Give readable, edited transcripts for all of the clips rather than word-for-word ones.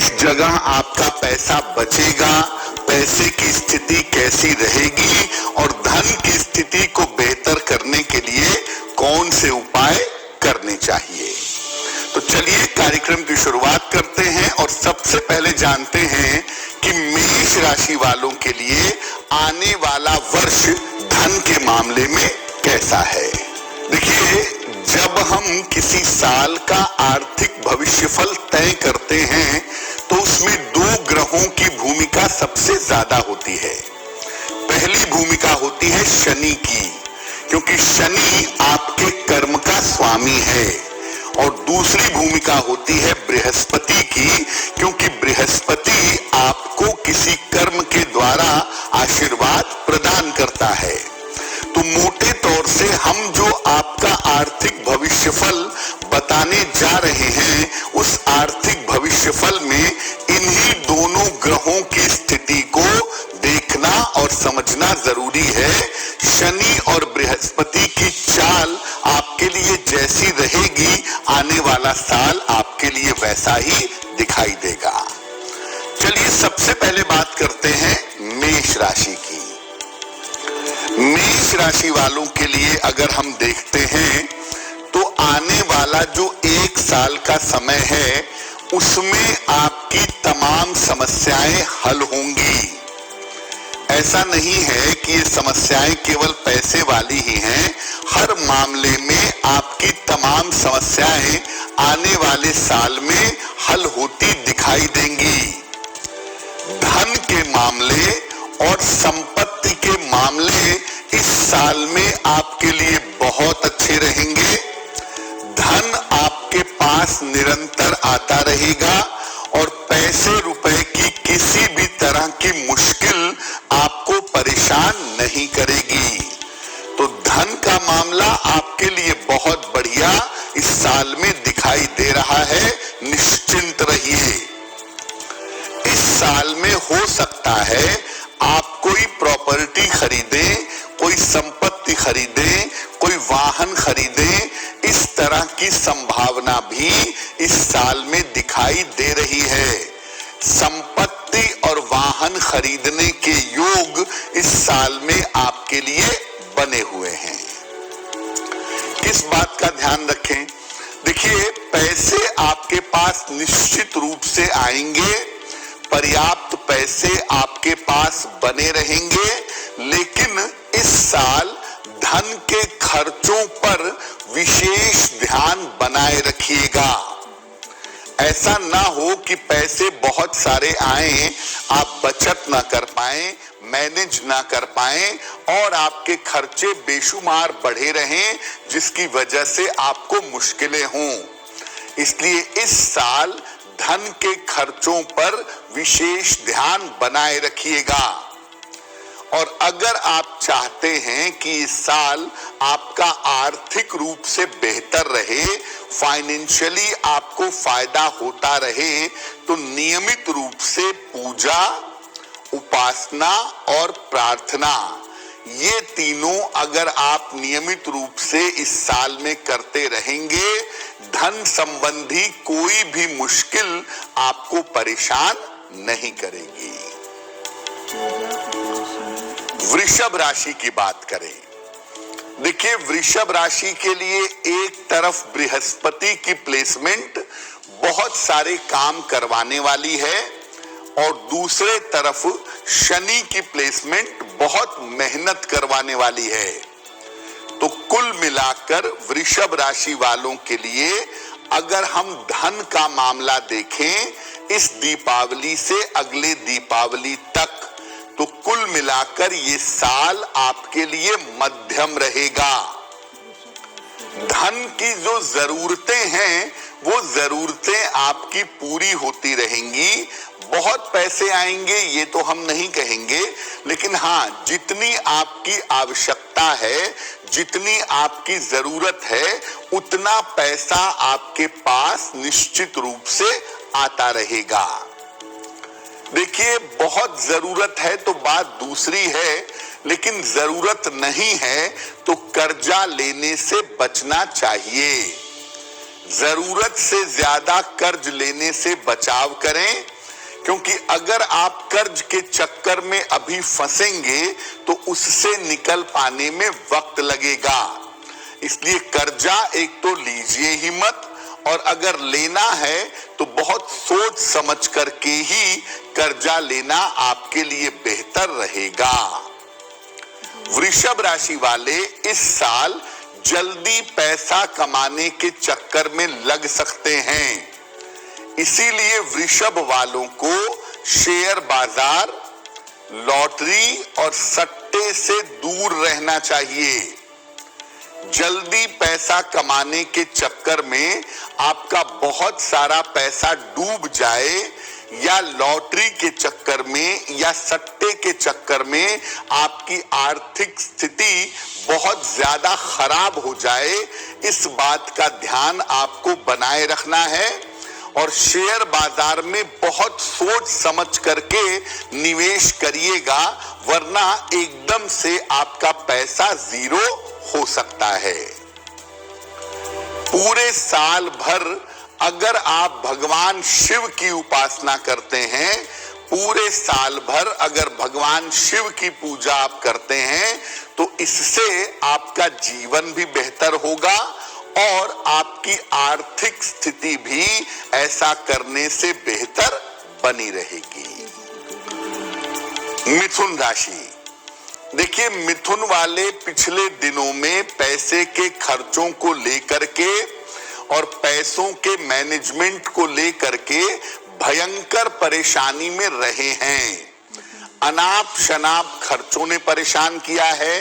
किस जगह आपका पैसा बचेगा, पैसे की स्थिति कैसी रहेगी और धन की स्थिति को बेहतर करने के लिए कौन से उपाय करने चाहिए। तो चलिए कार्यक्रम की शुरुआत करते हैं और सबसे पहले जानते हैं कि मेष राशि वालों के लिए आने वाला वर्ष धन के मामले में कैसा है। देखिए, जब हम किसी साल का आर्थिक भविष्यफल तय करते हैं तो उसमें दो ग्रहों की भूमिका सबसे ज्यादा होती है। पहली भूमिका होती है शनि की, क्योंकि शनि आपके कर्म का स्वामी है, और दूसरी भूमिका होती है बृहस्पति की, क्योंकि बृहस्पति आपको किसी कर्म के द्वारा आशीर्वाद प्रदान करता है। तो मोटे तौर से हम जो आपका आर्थिक भविष्यफल बताने जा रहे हैं, उस आर्थिक भविष्यफल में इन्हीं दोनों ग्रहों की स्थिति को देखना और समझना जरूरी है। शनि और बृहस्पति की चाल आपके लिए जैसी रहेगी, आने वाला साल आपके लिए वैसा ही दिखाई देगा। चलिए सबसे पहले बात करते हैं मेष राशि की। मेष राशि वालों के लिए अगर हम देखते हैं तो आने वाला जो एक साल का समय है उसमें आपकी तमाम समस्याएं हल होंगी। ऐसा नहीं है कि ये समस्याएं केवल पैसे वाली ही हैं, हर मामले में आपकी तमाम समस्याएं आने वाले साल में हल होती दिखाई देंगी। धन के मामले और संपत्ति के मामले इस साल में आपके लिए बहुत अच्छे रहेंगे। धन आपके पास निरंतर आता रहेगा और पैसे रुपए की किसी भी तरह की मुश्किल आपको परेशान नहीं करेगी। तो धन का मामला आपके लिए बहुत बढ़िया इस साल में दिखाई दे रहा है, निश्चिंत रहिए। इस साल में हो सकता है आप कोई प्रॉपर्टी खरीदें, कोई संपत्ति खरीदें, कोई वाहन खरीदें, इस तरह की संभावना भी इस साल में दिखाई दे रही है। संपत्ति और वाहन खरीदने के योग इस साल में आपके लिए बने हुए हैं। किस बात का ध्यान रखें? देखिए, पैसे आपके पास निश्चित रूप से आएंगे, पर्याप्त पैसे आपके पास बने रहेंगे, लेकिन इस साल धन के खर्चों पर विशेष ध्यान बनाए रखिएगा। ऐसा ना हो कि पैसे बहुत सारे आए, आप बचत ना कर पाएं, मैनेज ना कर पाएं और आपके खर्चे बेशुमार बढ़े रहें, जिसकी वजह से आपको मुश्किलें हों। इसलिए इस साल धन के खर्चों पर विशेष ध्यान बनाए रखिएगा। और अगर आप चाहते हैं कि इस साल आपका आर्थिक रूप से बेहतर रहे, फाइनेंशियली आपको फायदा होता रहे, तो नियमित रूप से पूजा, उपासना और प्रार्थना, ये तीनों अगर आप नियमित रूप से इस साल में करते रहेंगे, धन संबंधी कोई भी मुश्किल आपको परेशान नहीं करेगी। वृषभ राशि की बात करें। देखिए, वृषभ राशि के लिए एक तरफ बृहस्पति की प्लेसमेंट बहुत सारे काम करवाने वाली है और दूसरे तरफ शनि की प्लेसमेंट बहुत मेहनत करवाने वाली है। तो कुल मिलाकर वृषभ राशि वालों के लिए अगर हम धन का मामला देखें, इस दीपावली से अगले दीपावली तक, तो कुल मिलाकर ये साल आपके लिए मध्यम रहेगा। धन की जो जरूरतें हैं वो जरूरतें आपकी पूरी होती रहेंगी। बहुत पैसे आएंगे ये तो हम नहीं कहेंगे, लेकिन हाँ, जितनी आपकी आवश्यकता है, जितनी आपकी जरूरत है, उतना पैसा आपके पास निश्चित रूप से आता रहेगा। देखिए, बहुत जरूरत है तो बात दूसरी है, लेकिन जरूरत नहीं है तो कर्जा लेने से बचना चाहिए। जरूरत से ज्यादा कर्ज लेने से बचाव करें क्योंकि अगर आप कर्ज के चक्कर में अभी फंसेंगे तो उससे निकल पाने में वक्त लगेगा। इसलिए कर्जा एक तो लीजिए ही मत, और अगर लेना है तो बहुत सोच समझ करके ही कर्जा लेना आपके लिए बेहतर रहेगा। वृषभ राशि वाले इस साल जल्दी पैसा कमाने के चक्कर में लग सकते हैं, इसीलिए वृषभ वालों को शेयर बाजार, लॉटरी और सट्टे से दूर रहना चाहिए। जल्दी पैसा कमाने के चक्कर में आपका बहुत सारा पैसा डूब जाए, या लॉटरी के चक्कर में या सट्टे के चक्कर में आपकी आर्थिक स्थिति बहुत ज्यादा खराब हो जाए, इस बात का ध्यान आपको बनाए रखना है। और शेयर बाजार में बहुत सोच समझ करके निवेश करिएगा, वरना एकदम से आपका पैसा जीरो हो सकता है। पूरे साल भर अगर आप भगवान शिव की उपासना करते हैं, पूरे साल भर अगर भगवान शिव की पूजा आप करते हैं, तो इससे आपका जीवन भी बेहतर होगा और आपकी आर्थिक स्थिति भी ऐसा करने से बेहतर बनी रहेगी। मिथुन राशि, देखिए मिथुन वाले पिछले दिनों में पैसे के खर्चों को लेकर के और पैसों के मैनेजमेंट को लेकर के भयंकर परेशानी में रहे हैं। अनाप शनाप खर्चों ने परेशान किया है,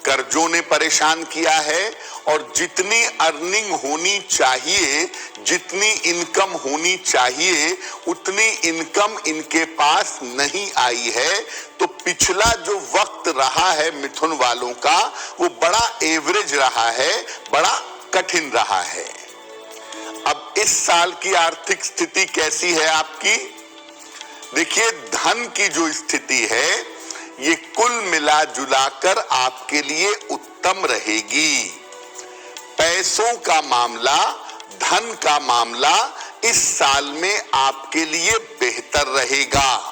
कर्जों ने परेशान किया है, और जितनी अर्निंग होनी चाहिए, जितनी इनकम होनी चाहिए, उतनी इनकम इनके पास नहीं आई है। तो पिछला जो वक्त रहा है मिथुन वालों का, वो बड़ा एवरेज रहा है, बड़ा कठिन रहा है। अब इस साल की आर्थिक स्थिति कैसी है आपकी? देखिए धन की जो स्थिति है ये कुल मिला जुलाकर आपके लिए उत्तम रहेगी। पैसों का मामला, धन का मामला इस साल में आपके लिए बेहतर रहेगा।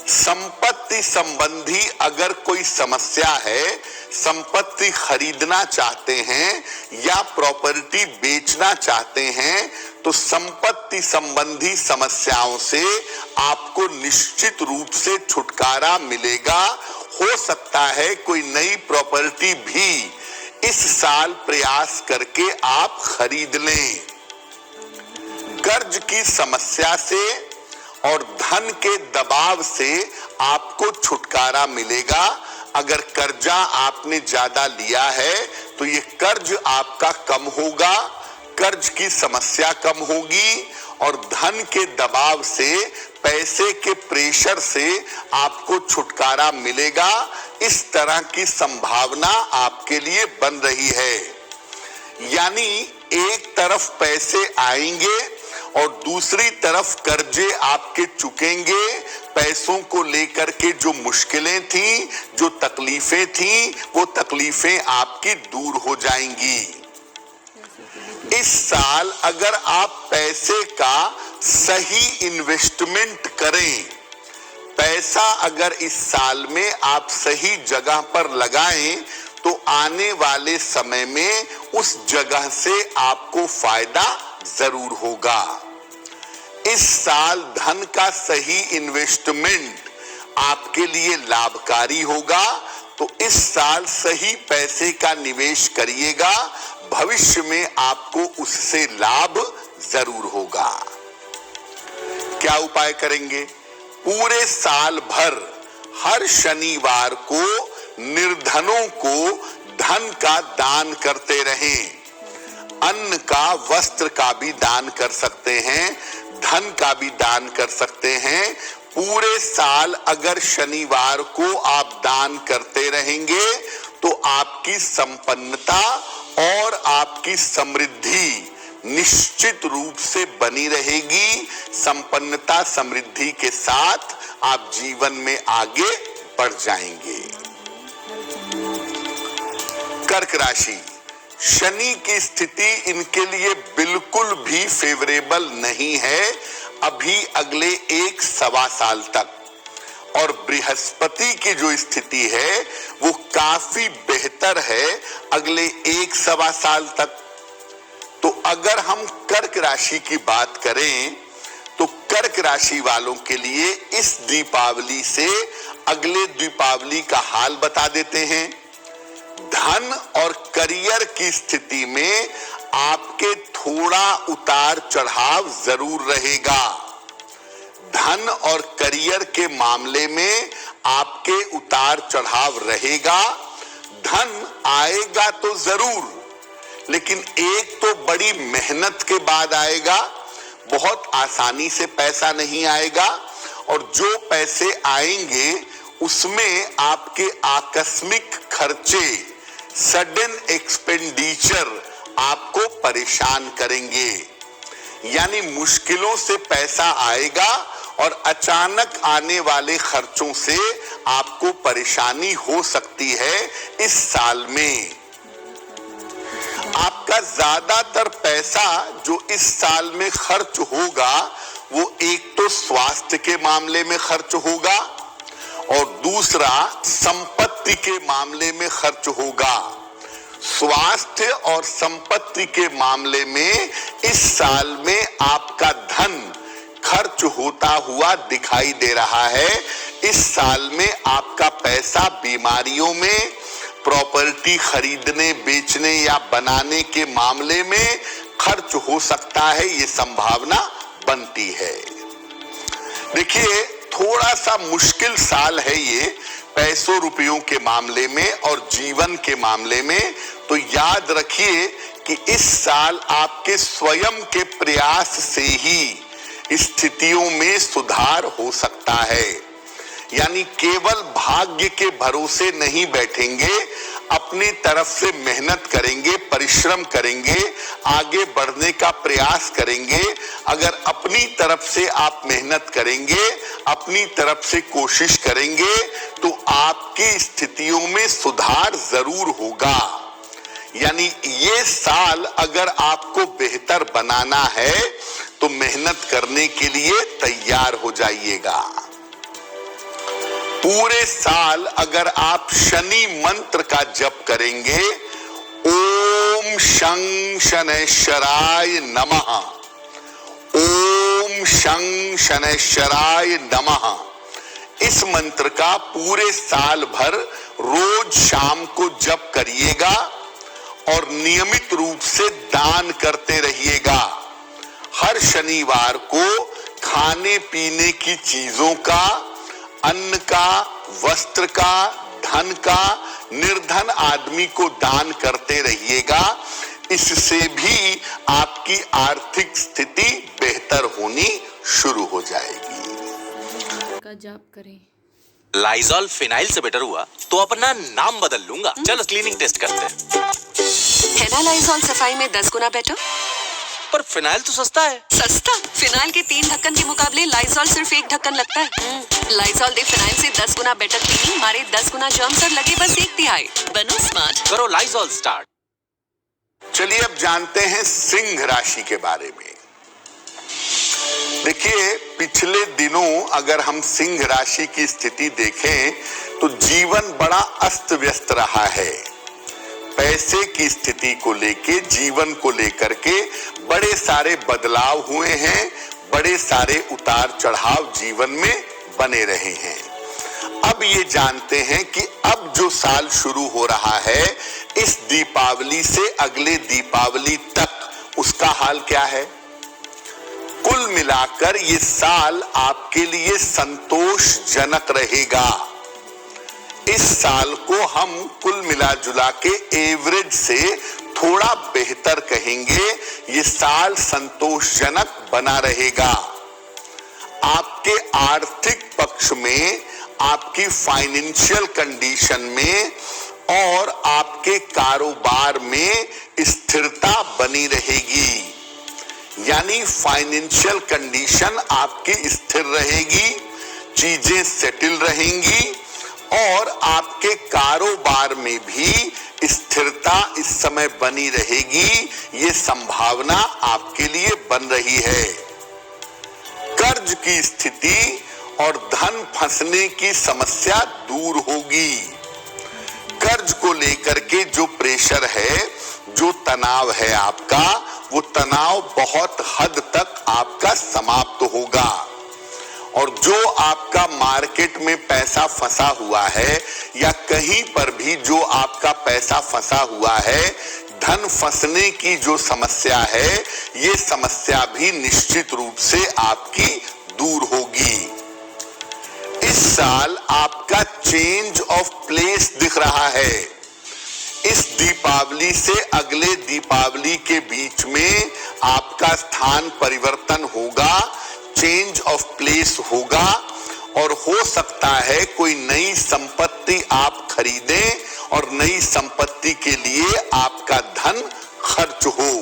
संपत्ति संबंधी अगर कोई समस्या है, संपत्ति खरीदना चाहते हैं या प्रॉपर्टी बेचना चाहते हैं, तो संपत्ति संबंधी समस्याओं से आपको निश्चित रूप से छुटकारा मिलेगा। हो सकता है कोई नई प्रॉपर्टी भी इस साल प्रयास करके आप खरीद लें। कर्ज की समस्या से और धन के दबाव से आपको छुटकारा मिलेगा। अगर कर्जा आपने ज्यादा लिया है तो ये कर्ज आपका कम होगा, कर्ज की समस्या कम होगी, और धन के दबाव से, पैसे के प्रेशर से आपको छुटकारा मिलेगा। इस तरह की संभावना आपके लिए बन रही है। यानी एक तरफ पैसे आएंगे और दूसरी तरफ कर्जे आपके चुकेंगे। पैसों को लेकर के जो मुश्किलें थी, जो तकलीफें थी, वो तकलीफें आपकी दूर हो जाएंगी। इस साल अगर आप पैसे का सही इन्वेस्टमेंट करें, पैसा अगर इस साल में आप सही जगह पर लगाएं, तो आने वाले समय में उस जगह से आपको फायदा जरूर होगा। इस साल धन का सही इन्वेस्टमेंट आपके लिए लाभकारी होगा, तो इस साल सही पैसे का निवेश करिएगा, भविष्य में आपको उससे लाभ जरूर होगा। क्या उपाय करेंगे? पूरे साल भर हर शनिवार को निर्धनों को धन का दान करते रहें। अन्न का, वस्त्र का भी दान कर सकते हैं, धन का भी दान कर सकते हैं। पूरे साल अगर शनिवार को आप दान करते रहेंगे तो आपकी संपन्नता और आपकी समृद्धि निश्चित रूप से बनी रहेगी। संपन्नता समृद्धि के साथ आप जीवन में आगे बढ़ जाएंगे। कर्क राशि, शनि की स्थिति इनके लिए बिल्कुल भी फेवरेबल नहीं है। अभी अगले 1-1.25 साल तक, और बृहस्पति की जो स्थिति है वो काफी बेहतर है अगले 1-1.25 साल तक। तो अगर हम कर्क राशि की बात करें तो कर्क राशि वालों के लिए इस दीपावली से अगले दीपावली का हाल बता देते हैं। धन और करियर की स्थिति में आपके थोड़ा उतार चढ़ाव जरूर रहेगा। धन और करियर के मामले में आपके उतार चढ़ाव रहेगा। धन आएगा तो जरूर, लेकिन एक तो बड़ी मेहनत के बाद आएगा, बहुत आसानी से पैसा नहीं आएगा, और जो पैसे आएंगे उसमें आपके आकस्मिक खर्चे, सडन एक्सपेंडिचर आपको परेशान करेंगे। यानी मुश्किलों से पैसा आएगा और अचानक आने वाले खर्चों से आपको परेशानी हो सकती है इस साल में। आपका ज्यादातर पैसा जो इस साल में खर्च होगा वो एक तो स्वास्थ्य के मामले में खर्च होगा और दूसरा संपत्ति के मामले में खर्च होगा। स्वास्थ्य और संपत्ति के मामले में इस साल में आपका धन खर्च होता हुआ दिखाई दे रहा है। इस साल में आपका पैसा बीमारियों में, प्रॉपर्टी खरीदने, बेचने या बनाने के मामले में खर्च हो सकता है, ये संभावना बनती है। देखिए, थोड़ा सा मुश्किल साल है ये पैसों रुपयों के मामले में और जीवन के मामले में। तो याद रखिए कि इस साल आपके स्वयं के प्रयास से ही स्थितियों में सुधार हो सकता है। यानी केवल भाग्य के भरोसे नहीं बैठेंगे, अपनी तरफ से मेहनत करेंगे, परिश्रम करेंगे, आगे बढ़ने का प्रयास करेंगे। अगर अपनी तरफ से आप मेहनत करेंगे, अपनी तरफ से कोशिश करेंगे तो आपकी स्थितियों में सुधार जरूर होगा। यानी ये साल अगर आपको बेहतर बनाना है तो मेहनत करने के लिए तैयार हो जाइएगा। पूरे साल अगर आप शनि मंत्र का जप करेंगे, ओम शं शनैश्चराय नमः, ओम शं शनैश्चराय नमः, इस मंत्र का पूरे साल भर रोज शाम को जप करिएगा और नियमित रूप से दान करते रहिएगा। हर शनिवार को खाने पीने की चीजों का, अन्न का, वस्त्र का, धन का निर्धन आदमी को दान करते रहिएगा। इससे भी आपकी आर्थिक स्थिति बेहतर होनी शुरू हो जाएगी। का जाप करें। लाइजॉल फिनाइल से बेटर हुआ तो अपना नाम बदल लूंगा। चलो क्लीनिंग टेस्ट करते हैं। है ना लाइजॉल सफाई में 10 गुना बेटर। पर फिनाइल तो सस्ता है। सस्ता? फिनाइल के 3 ढक्कन के मुकाबले लाइजॉल सिर्फ 1 ढक्कन लगता है। लाइजॉल दे फिनाइल से 10 गुना बेटर क्लीनिंग, मारे 10 गुना जर्म्स और लगे बस 1/3। बनो स्मार्ट, करो लाइजॉल स्टार्ट। चलिए अब जानते हैं सिंह राशि के बारे में। देखिए, पिछले दिनों अगर हम सिंह राशि की स्थिति देखें तो जीवन बड़ा अस्त व्यस्त रहा है। पैसे की स्थिति को लेके, जीवन को लेकर के बड़े सारे बदलाव हुए हैं, बड़े सारे उतार चढ़ाव जीवन में बने रहे हैं। अब ये जानते हैं कि अब जो साल शुरू हो रहा है, इस दीपावली से अगले दीपावली तक उसका हाल क्या है। कुल मिलाकर ये साल आपके लिए संतोषजनक रहेगा। इस साल को हम कुल मिला जुला के एवरेज से थोड़ा बेहतर कहेंगे। ये साल संतोषजनक बना रहेगा। आपके आर्थिक पक्ष में, आपकी फाइनेंशियल कंडीशन में और आपके कारोबार में स्थिरता बनी रहेगी। यानी फाइनेंशियल कंडीशन आपकी स्थिर रहेगी, चीजें सेटल रहेंगी और आपके कारोबार में भी स्थिरता इस समय बनी रहेगी। ये संभावना आपके लिए बन रही है। कर्ज की स्थिति और धन फंसने की समस्या दूर होगी। कर्ज को लेकर के जो प्रेशर है, जो तनाव है आपका, वो तनाव बहुत हद तक आपका समाप्त होगा। और जो आपका मार्केट में पैसा फंसा हुआ है या कहीं पर भी जो आपका पैसा फंसा हुआ है, धन फंसने की जो समस्या है, ये समस्या भी निश्चित रूप से आपकी दूर होगी। इस साल आपका चेंज ऑफ प्लेस दिख रहा है। इस दीपावली से अगले दीपावली के बीच में आपका स्थान परिवर्तन होगा, चेंज ऑफ प्लेस होगा और हो सकता है कोई नई संपत्ति आप खरीदें और नई संपत्ति के लिए आपका धन खर्च हो।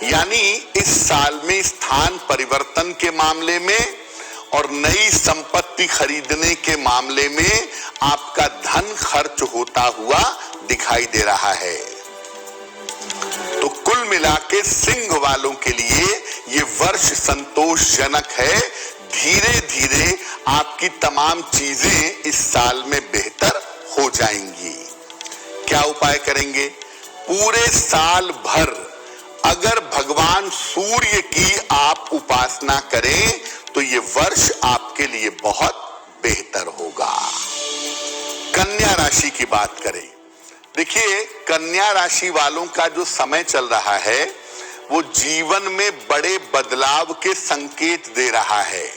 यानी इस साल में स्थान परिवर्तन के मामले में और नई संपत्ति खरीदने के मामले में आपका धन खर्च होता हुआ दिखाई दे रहा है। तो कुल मिला के सिंह वालों के लिए ये वर्ष संतोषजनक है। धीरे धीरे आपकी तमाम चीजें इस साल में बेहतर हो जाएंगी। क्या उपाय करेंगे? पूरे साल भर अगर भगवान सूर्य की आप उपासना करें तो ये वर्ष आपके लिए बहुत बेहतर होगा। कन्या राशि की बात करें। देखिए, कन्या राशि वालों का जो समय चल रहा है वो जीवन में बड़े बदलाव के संकेत दे रहा है।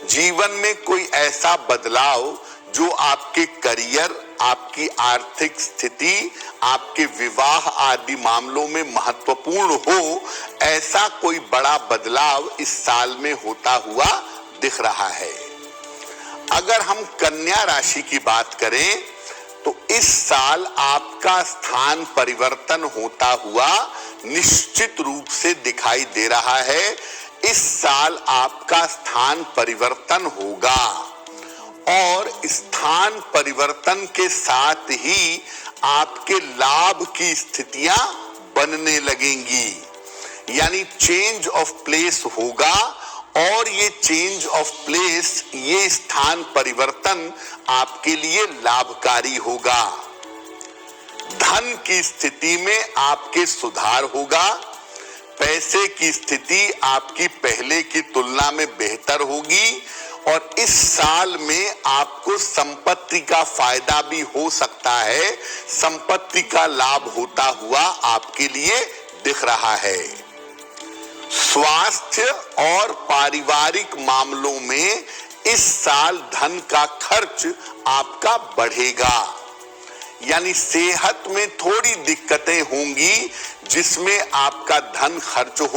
जीवन में कोई ऐसा बदलाव जो आपके करियर, आपकी आर्थिक स्थिति, आपके विवाह आदि मामलों में महत्वपूर्ण हो, ऐसा कोई बड़ा बदलाव इस साल में होता हुआ दिख रहा है। अगर हम कन्या राशि की बात करें तो इस साल आपका स्थान परिवर्तन होता हुआ निश्चित रूप से दिखाई दे रहा है। इस साल आपका स्थान परिवर्तन होगा और स्थान परिवर्तन के साथ ही आपके लाभ की स्थितियां बनने लगेंगी। यानी चेंज ऑफ प्लेस होगा और ये चेंज ऑफ प्लेस, ये स्थान परिवर्तन आपके लिए लाभकारी होगा। धन की स्थिति में आपके सुधार होगा। पैसे की स्थिति आपकी पहले की तुलना में बेहतर होगी और इस साल में आपको संपत्ति का फायदा भी हो सकता है। संपत्ति का लाभ होता हुआ आपके लिए दिख रहा है। स्वास्थ्य और पारिवारिक मामलों में इस साल धन का खर्च आपका बढ़ेगा। यानी सेहत में थोड़ी दिक्कतें होंगी जिसमें आपका धन खर्च हो